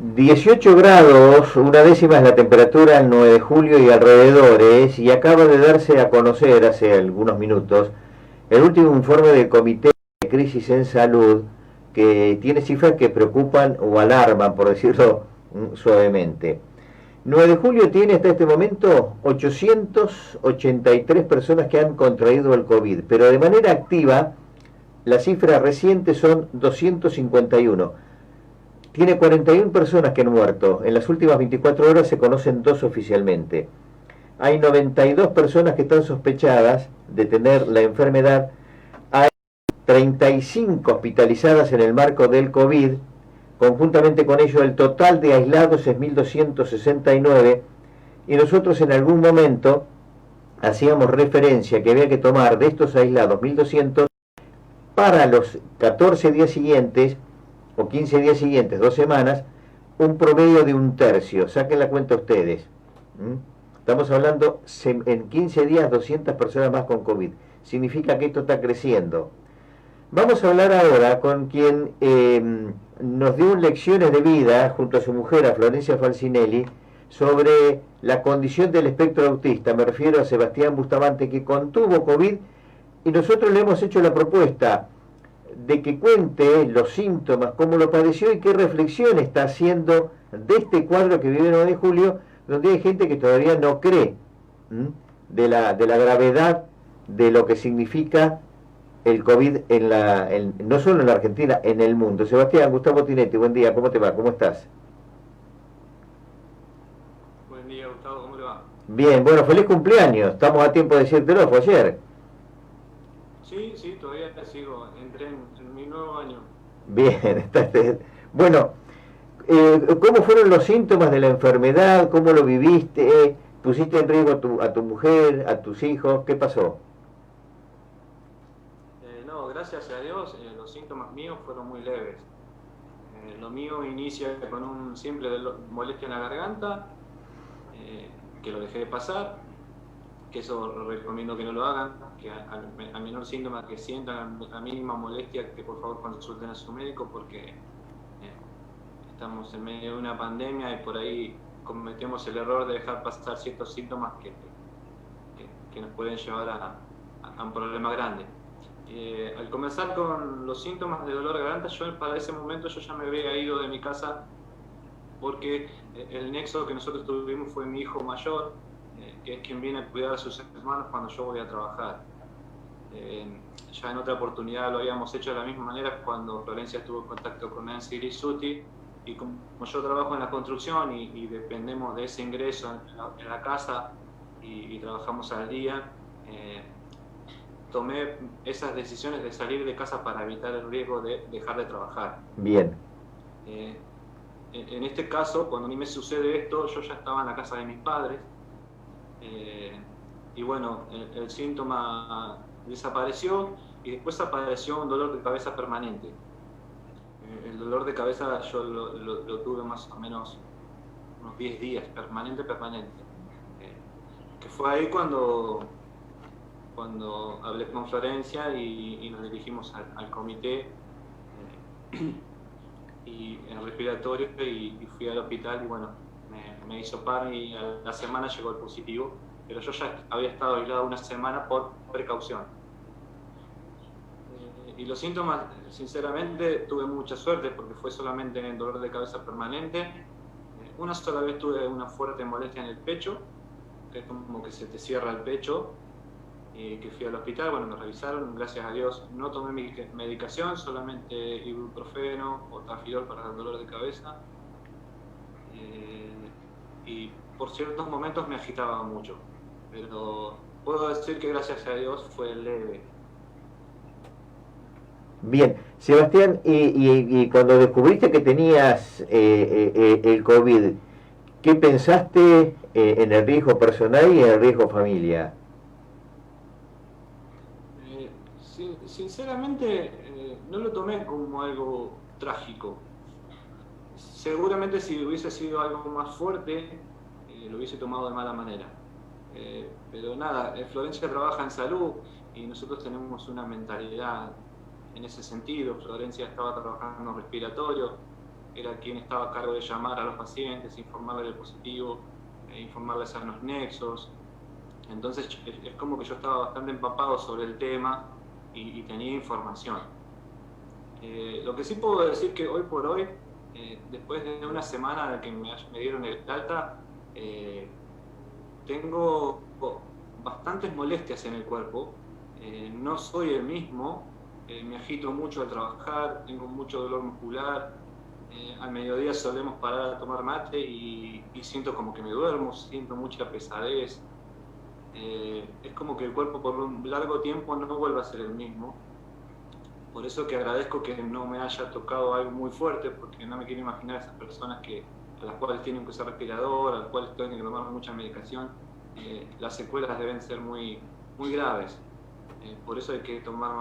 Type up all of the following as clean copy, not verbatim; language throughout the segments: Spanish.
18 grados, una décima es la temperatura el 9 de julio y alrededores, y acaba de darse a conocer hace algunos minutos el último informe del Comité de Crisis en Salud, que tiene cifras que preocupan o alarman, por decirlo suavemente. 9 de julio tiene hasta este momento 883 personas que han contraído el COVID, pero de manera activa la cifra reciente son 251. Tiene 41 personas que han muerto. En las últimas 24 horas se conocen dos oficialmente. Hay 92 personas que están sospechadas de tener la enfermedad. Hay 35 hospitalizadas en el marco del COVID. Conjuntamente con ello, el total de aislados es 1.269. Y nosotros en algún momento hacíamos referencia que había que tomar de estos aislados 1.200 para los 14 días siguientes o 15 días siguientes, 2 semanas, un promedio de un tercio. Saquen la cuenta ustedes. Estamos hablando en 15 días 200 personas más con COVID. Significa que esto está creciendo. Vamos a hablar ahora con quien nos dio lecciones de vida junto a su mujer, a Florencia Falcinelli, sobre la condición del espectro autista. Me refiero a Sebastián Bustamante, que contuvo COVID, y nosotros le hemos hecho la propuesta de que cuente los síntomas, cómo lo padeció y qué reflexión está haciendo de este cuadro que vive el 9 de julio, donde hay gente que todavía no cree de la gravedad de lo que significa el COVID no solo en la Argentina, en el mundo. Sebastián, Gustavo Tinetti, buen día, ¿cómo te va? ¿Cómo estás? Buen día, Gustavo, ¿cómo le va? Bien, bueno, feliz cumpleaños, estamos a tiempo de decírtelo, fue ayer. Sí, todavía sigo, entré en mi nuevo año. Bien, bueno, ¿cómo fueron los síntomas de la enfermedad? ¿Cómo lo viviste? ¿Pusiste en riesgo a tu mujer, a tus hijos? ¿Qué pasó? No, gracias a Dios, los síntomas míos fueron muy leves. Lo mío inicia con un simple molestia en la garganta, que lo dejé de pasar, que eso recomiendo que no lo hagan, que al menor síntoma que sientan, la mínima molestia, que por favor consulten a su médico, porque estamos en medio de una pandemia y por ahí cometemos el error de dejar pasar ciertos síntomas que nos pueden llevar a un problema grande. Al comenzar con los síntomas de dolor de garganta, para ese momento yo ya me había ido de mi casa, porque el nexo que nosotros tuvimos fue mi hijo mayor, que es quien viene a cuidar a sus hermanos cuando yo voy a trabajar. Ya en otra oportunidad lo habíamos hecho de la misma manera cuando Florencia estuvo en contacto con Nancy Rizzuti, y como yo trabajo en la construcción y dependemos de ese ingreso en la casa y trabajamos al día, tomé esas decisiones de salir de casa para evitar el riesgo de dejar de trabajar. Bien. En este caso, cuando a mí me sucede esto, yo ya estaba en la casa de mis padres, y bueno, el síntoma desapareció y después apareció un dolor de cabeza permanente. El dolor de cabeza yo lo tuve más o menos unos 10 días, permanente. Que fue ahí cuando hablé con Florencia y nos dirigimos al comité y en respiratorio y fui al hospital y bueno, me hizo par y a la semana llegó el positivo, pero yo ya había estado aislado una semana por precaución. Y los síntomas, sinceramente, tuve mucha suerte porque fue solamente en el dolor de cabeza permanente. Una sola vez tuve una fuerte molestia en el pecho, que es como que se te cierra el pecho, y que fui al hospital, bueno, me revisaron, gracias a Dios no tomé mi medicación, solamente ibuprofeno o tafidol para el dolor de cabeza. Y por ciertos momentos me agitaba mucho, pero puedo decir que gracias a Dios fue leve. Bien, Sebastián, y cuando descubriste que tenías el COVID, ¿qué pensaste en el riesgo personal y en el riesgo familia? Sinceramente, no lo tomé como algo trágico. Seguramente si hubiese sido algo más fuerte, lo hubiese tomado de mala manera. Pero nada, Florencia trabaja en salud y nosotros tenemos una mentalidad en ese sentido. Florencia estaba trabajando en respiratorio, era quien estaba a cargo de llamar a los pacientes, informarles del positivo, informarles a los nexos. Entonces es como que yo estaba bastante empapado sobre el tema y tenía información. Lo que sí puedo decir que hoy por hoy, después de una semana de que me dieron el alta, tengo bastantes molestias en el cuerpo, no soy el mismo, me agito mucho al trabajar, tengo mucho dolor muscular, al mediodía solemos parar a tomar mate y siento como que me duermo, siento mucha pesadez, es como que el cuerpo por un largo tiempo no vuelve a ser el mismo. Por eso que agradezco que no me haya tocado algo muy fuerte, porque no me quiero imaginar a esas personas a las cuales tienen que usar respirador, a las cuales tienen que tomar mucha medicación. Las secuelas deben ser muy, muy graves. Por eso hay que tomar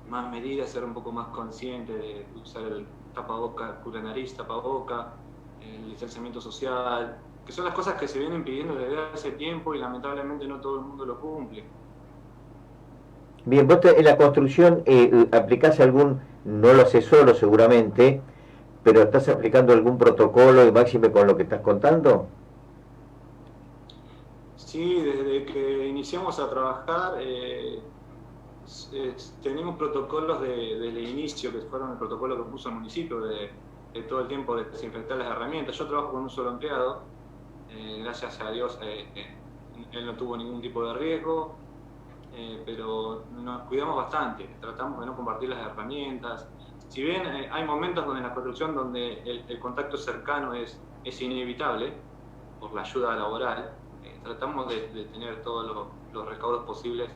más medidas, ser un poco más consciente de usar el tapaboca, cubrir nariz, tapaboca, el distanciamiento social, que son las cosas que se vienen pidiendo desde hace tiempo y lamentablemente no todo el mundo lo cumple. Bien, vos en la construcción aplicás algún, no lo sé solo seguramente, pero ¿estás aplicando algún protocolo y máxime con lo que estás contando? Sí, desde que iniciamos a trabajar tenemos protocolos del inicio, que fueron el protocolo que puso el municipio de todo el tiempo de desinfectar las herramientas. Yo trabajo con un solo empleado, gracias a Dios él no tuvo ningún tipo de riesgo. Pero nos cuidamos bastante, tratamos de no compartir las herramientas. Si bien hay momentos donde en la construcción donde el contacto cercano es inevitable por la ayuda laboral, tratamos de tener todos los recaudos posibles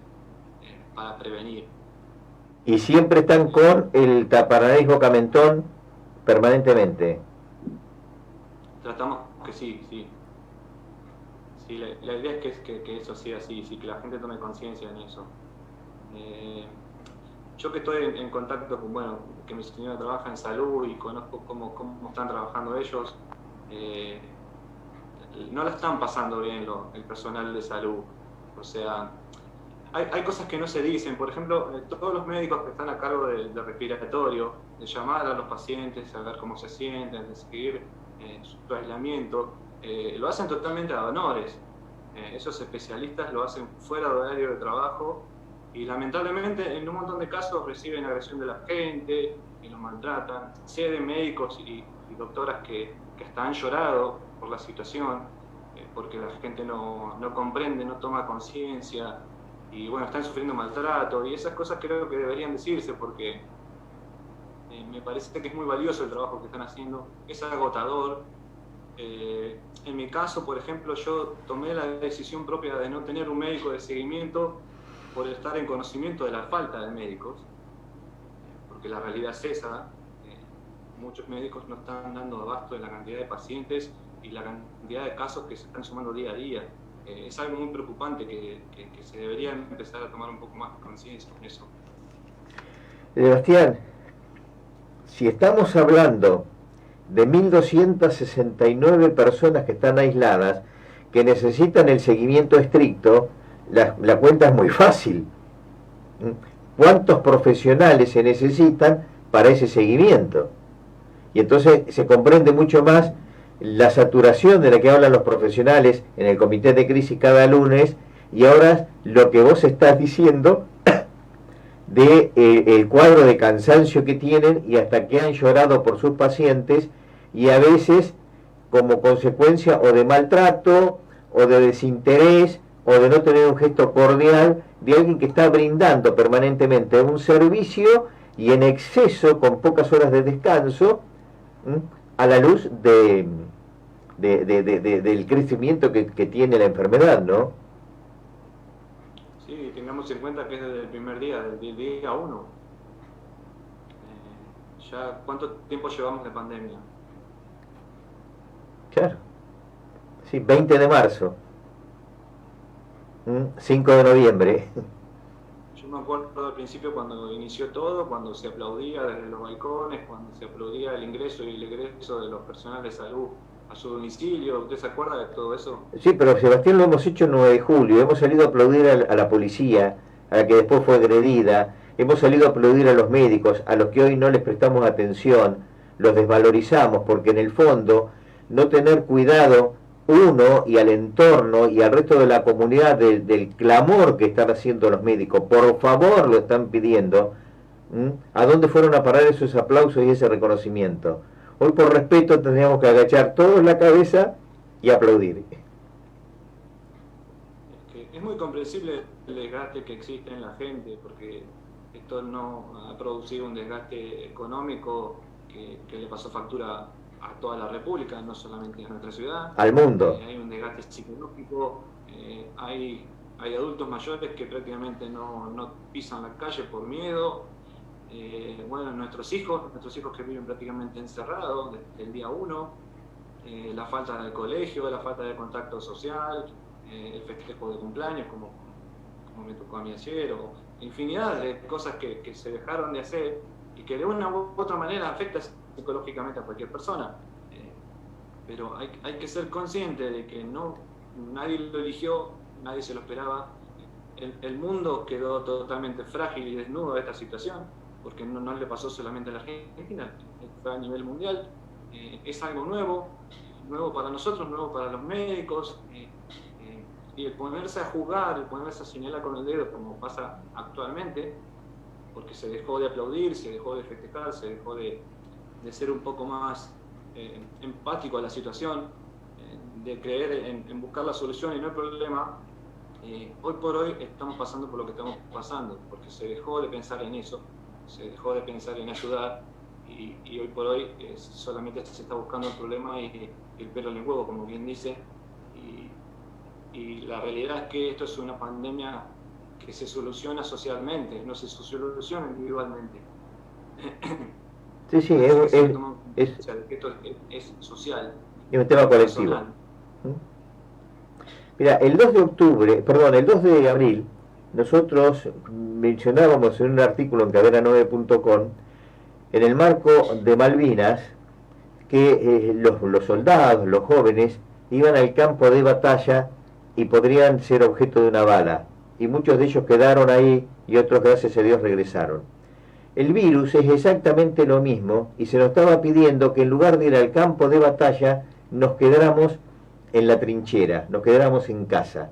para prevenir. ¿Y siempre están con el taparnariz boca mentón permanentemente? Tratamos que sí. Sí, la idea es que eso sea así, que la gente tome conciencia en eso. Yo que estoy en contacto con, que mi señora trabaja en salud y conozco cómo están trabajando ellos, no la están pasando bien el personal de salud. O sea, hay cosas que no se dicen. Por ejemplo, todos los médicos que están a cargo del respiratorio, de llamar a los pacientes, a ver cómo se sienten, de seguir su aislamiento, lo hacen totalmente a honores. Esos especialistas lo hacen fuera de horario de trabajo y lamentablemente en un montón de casos reciben agresión de la gente y los maltratan. Sé de médicos y doctoras que hasta han llorado por la situación, porque la gente no comprende, no toma conciencia y están sufriendo maltrato, y esas cosas creo que deberían decirse, porque me parece que es muy valioso el trabajo que están haciendo, es agotador. En mi caso, por ejemplo, yo tomé la decisión propia de no tener un médico de seguimiento por estar en conocimiento de la falta de médicos, porque la realidad es esa. Muchos médicos no están dando abasto de la cantidad de pacientes y la cantidad de casos que se están sumando día a día. Es algo muy preocupante que se debería empezar a tomar un poco más conciencia en eso. Sebastián, si estamos hablando de 1.269 personas que están aisladas, que necesitan el seguimiento estricto, la cuenta es muy fácil. ¿Cuántos profesionales se necesitan para ese seguimiento? Y entonces se comprende mucho más la saturación de la que hablan los profesionales en el comité de crisis cada lunes, y ahora lo que vos estás diciendo de el cuadro de cansancio que tienen y hasta que han llorado por sus pacientes, y a veces como consecuencia o de maltrato o de desinterés o de no tener un gesto cordial de alguien que está brindando permanentemente un servicio y en exceso, con pocas horas de descanso, a la luz del crecimiento que tiene la enfermedad, ¿no? Sí, tengamos en cuenta que es desde el primer día, desde el día 1. Ya, ¿cuánto tiempo llevamos de pandemia? Claro. Sí, 20 de marzo. 5 de noviembre. Yo me acuerdo al principio cuando inició todo, cuando se aplaudía desde los balcones, cuando se aplaudía el ingreso y el egreso de los personales de salud a su domicilio. ¿Usted se acuerda de todo eso? Sí, pero Sebastián, lo hemos hecho el 9 de julio. Hemos salido a aplaudir a la policía, a la que después fue agredida. Hemos salido a aplaudir a los médicos, a los que hoy no les prestamos atención. los desvalorizamos, porque en el fondo no tener cuidado uno y al entorno y al resto de la comunidad del clamor que están haciendo los médicos, por favor lo están pidiendo. ¿A dónde fueron a parar esos aplausos y ese reconocimiento? Hoy por respeto tendríamos que agachar todos la cabeza y aplaudir. Es muy comprensible el desgaste que existe en la gente, porque esto no ha producido un desgaste económico que le pasó factura a toda la República, no solamente a nuestra ciudad. Al mundo. Hay un desgaste psicológico, hay adultos mayores que prácticamente no pisan la calle por miedo. Bueno, nuestros hijos que viven prácticamente encerrados desde el día 1, la falta de colegio, la falta de contacto social, el festejo de cumpleaños, como me tocó a mí ayer, o infinidad de cosas que se dejaron de hacer y que de una u otra manera afectan psicológicamente a cualquier persona. Pero hay que ser consciente de que nadie lo eligió, nadie se lo esperaba. El mundo quedó totalmente frágil y desnudo de esta situación, porque no le pasó solamente a la Argentina, fue a nivel mundial. Es algo nuevo para nosotros, nuevo para los médicos, y el ponerse a jugar, el ponerse a señalar con el dedo como pasa actualmente, porque se dejó de aplaudir, se dejó de festejar, se dejó de ser un poco más empático a la situación, de creer en buscar la solución y no el problema. Hoy por hoy estamos pasando por lo que estamos pasando, porque se dejó de pensar en eso, se dejó de pensar en ayudar, y hoy por hoy solamente se está buscando el problema y el pelo en el huevo, como bien dice, y la realidad es que esto es una pandemia que se soluciona socialmente, no se soluciona individualmente. Sí, esto es social. Es un tema colectivo. Mira, el 2 de abril, nosotros mencionábamos en un artículo en cadena9.com, en el marco de Malvinas, que los soldados, los jóvenes, iban al campo de batalla y podrían ser objeto de una bala. Y muchos de ellos quedaron ahí y otros, gracias a Dios, regresaron. El virus es exactamente lo mismo y se nos estaba pidiendo que en lugar de ir al campo de batalla, nos quedáramos en la trinchera, nos quedáramos en casa.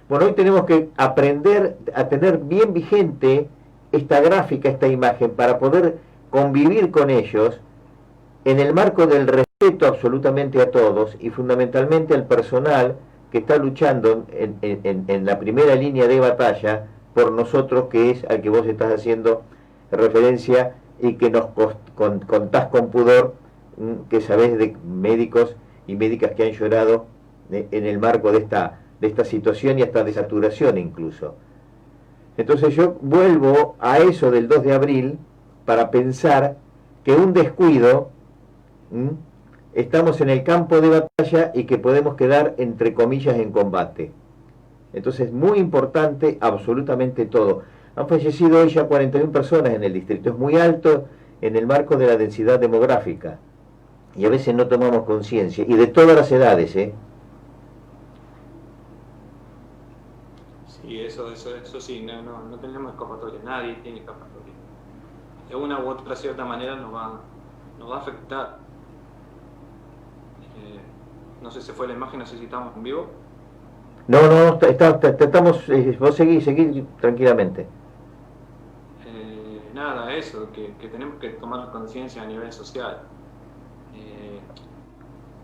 Bueno, hoy tenemos que aprender a tener bien vigente esta gráfica, esta imagen, para poder convivir con ellos en el marco del respeto absolutamente a todos y fundamentalmente al personal que está luchando en la primera línea de batalla por nosotros, que es al que vos estás haciendo referencia y que nos contás con pudor, que sabés de médicos y médicas que han llorado en el marco de esta situación y hasta de saturación incluso. Entonces yo vuelvo a eso del 2 de abril para pensar que un descuido, estamos en el campo de batalla y que podemos quedar entre comillas en combate. Entonces muy importante absolutamente todo. Han fallecido hoy ya 41 personas en el distrito, es muy alto en el marco de la densidad demográfica y a veces no tomamos conciencia, y de todas las edades, Sí, eso sí, no tenemos escapatoria, nadie tiene escapatoria. De una u otra cierta manera nos va a afectar. No sé si fue la imagen, no sé si estamos en vivo. No, estamos, vos seguí tranquilamente. Nada, eso, que tenemos que tomar conciencia a nivel social.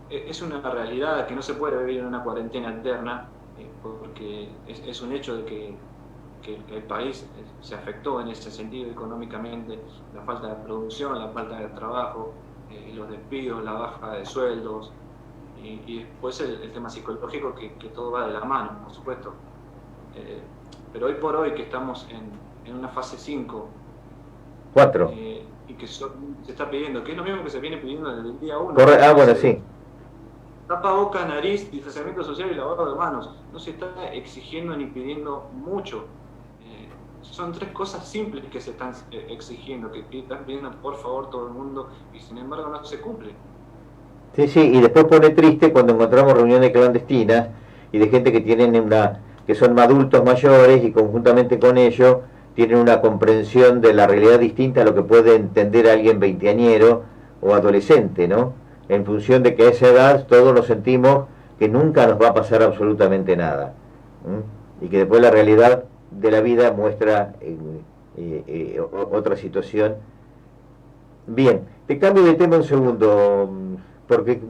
Es una realidad que no se puede vivir en una cuarentena eterna, porque es un hecho de que el país se afectó en ese sentido económicamente, la falta de producción, la falta de trabajo, los despidos, la baja de sueldos, y después el tema psicológico, que todo va de la mano, por supuesto. Pero hoy por hoy, que estamos en una fase 5, 4. Y que se está pidiendo, que es lo mismo que se viene pidiendo desde el día 1. Bueno, sí. Tapaboca, nariz, distanciamiento social y lavado de manos. No se está exigiendo ni pidiendo mucho. Son 3 cosas simples que se están exigiendo, que están pidiendo por favor todo el mundo, y sin embargo no se cumple. Sí, y después pone triste cuando encontramos reuniones clandestinas y de gente que son adultos mayores y conjuntamente con ellos tienen una comprensión de la realidad distinta a lo que puede entender alguien veinteañero o adolescente, ¿no? En función de que a esa edad todos nos sentimos que nunca nos va a pasar absolutamente nada. Y que después la realidad de la vida muestra otra situación. Bien, te cambio de tema un segundo, porque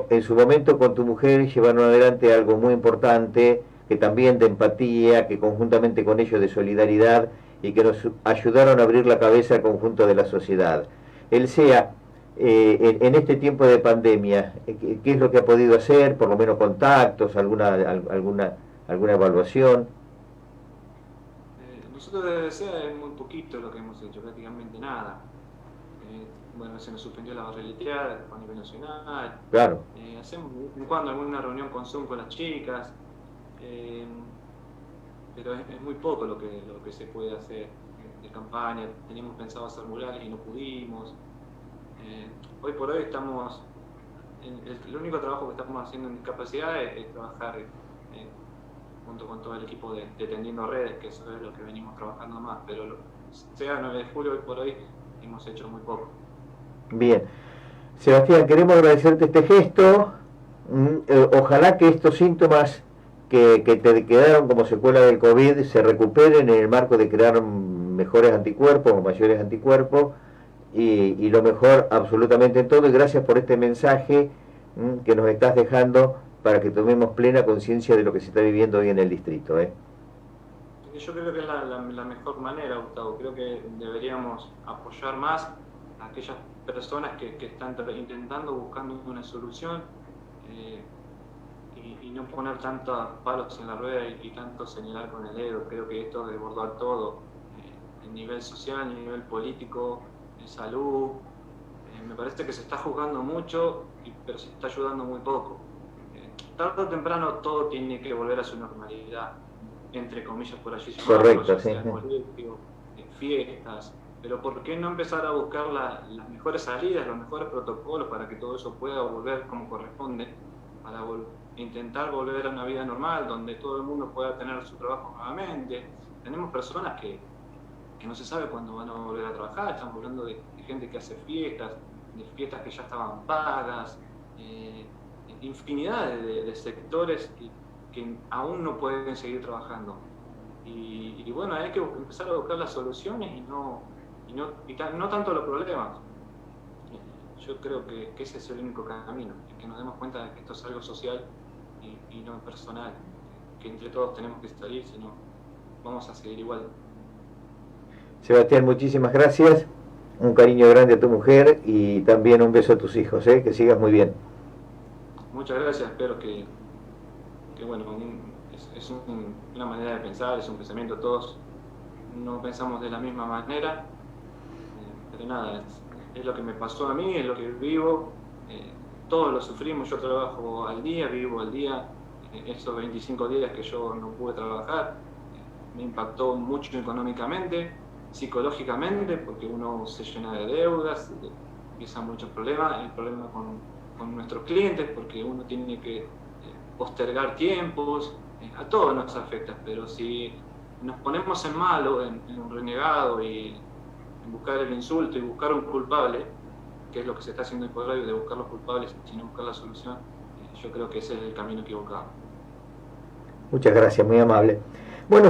en su momento con tu mujer llevaron adelante algo muy importante, que también de empatía, que conjuntamente con ellos de solidaridad, y que nos ayudaron a abrir la cabeza al conjunto de la sociedad. El SEA, en este tiempo de pandemia, ¿qué es lo que ha podido hacer? Por lo menos contactos, alguna evaluación. Nosotros desde SEA es muy poquito lo que hemos hecho, prácticamente nada. Bueno, se nos suspendió la barreleteada a nivel nacional. Claro. Hacemos de vez en cuando alguna reunión con Zoom con las chicas, pero es muy poco lo que se puede hacer de campaña. Teníamos pensado hacer murales y no pudimos. Hoy por hoy estamos, el único trabajo que estamos haciendo en discapacidad es trabajar junto con todo el equipo de Tendiendo Redes, que eso es lo que venimos trabajando más, pero sea 9 de julio, hoy por hoy hemos hecho muy poco. Bien. Sebastián, queremos agradecerte este gesto. Ojalá que estos síntomas que te quedaron como secuela del COVID se recuperen en el marco de crear mejores anticuerpos o mayores anticuerpos, y lo mejor absolutamente en todo, y gracias por este mensaje que nos estás dejando para que tomemos plena conciencia de lo que se está viviendo hoy en el distrito. Yo creo que es la mejor manera, Gustavo. Creo que deberíamos apoyar más a aquellas personas que están intentando, buscando una solución, y no poner tantos palos en la rueda y tanto señalar con el dedo. Creo que esto desbordó a todo, en nivel social, en nivel político, en salud. Me parece que se está juzgando mucho, pero se está ayudando muy poco. Tarde o temprano todo tiene que volver a su normalidad, entre comillas, por allí. Correcto, sí. Colegios, fiestas, pero ¿por qué no empezar a buscar las mejores salidas, los mejores protocolos para que todo eso pueda volver como corresponde, para intentar volver a una vida normal, donde todo el mundo pueda tener su trabajo nuevamente? Tenemos personas que no se sabe cuándo van a volver a trabajar. Estamos hablando de gente que hace fiestas, de fiestas que ya estaban pagas, infinidad de sectores que aún no pueden seguir trabajando. Y bueno, hay que empezar a buscar las soluciones y no tanto los problemas. Yo creo que ese es el único camino, que nos demos cuenta de que esto es algo social y no personal, que entre todos tenemos que salir, si no vamos a seguir igual. Sebastián, muchísimas gracias, un cariño grande a tu mujer y también un beso a tus hijos, que sigas muy bien. Muchas gracias, espero que bueno, es una manera de pensar, es un pensamiento, todos no pensamos de la misma manera, pero nada, es lo que me pasó a mí, es lo que vivo, todos lo sufrimos. Yo trabajo al día, vivo al día. Esos 25 días que yo no pude trabajar me impactó mucho económicamente, psicológicamente, porque uno se llena de deudas, empiezan muchos problemas, el problema con nuestros clientes, porque uno tiene que postergar tiempos, a todos nos afecta, pero si nos ponemos en malo, en un renegado y en buscar el insulto y buscar un culpable, que es lo que se está haciendo en Podradio, de buscar los culpables sin buscar la solución, yo creo que ese es el camino equivocado. Muchas gracias, muy amable. Bueno,